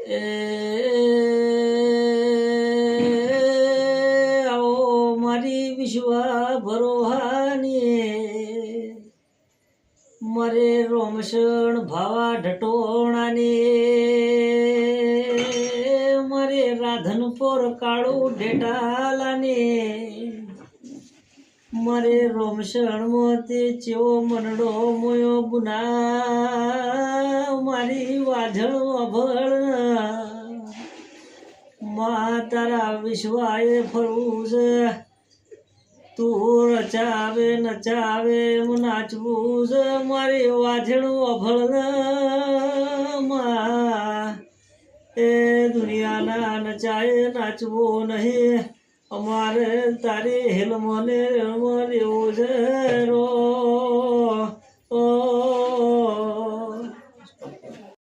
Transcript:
એ આવો મારી વિશ્વા ભરોહાની મરે રોમશણ ભાવા ઢટોણાની મરે રાધનપુર કાળું ઢેટાલાની મરે રોમશણ મોતી ચેવો મનડો મોયો બુના મારી વાજળ અભળ મા તારા વિશ્વાએ ફરવું છે તું રચાવે નચાવે એમ નાચવું છે મારી વાજળ અભળ મા એ દુનિયાના નચાય નાચવું નહીં અમારે તારી હેલમોને રેવું છે રો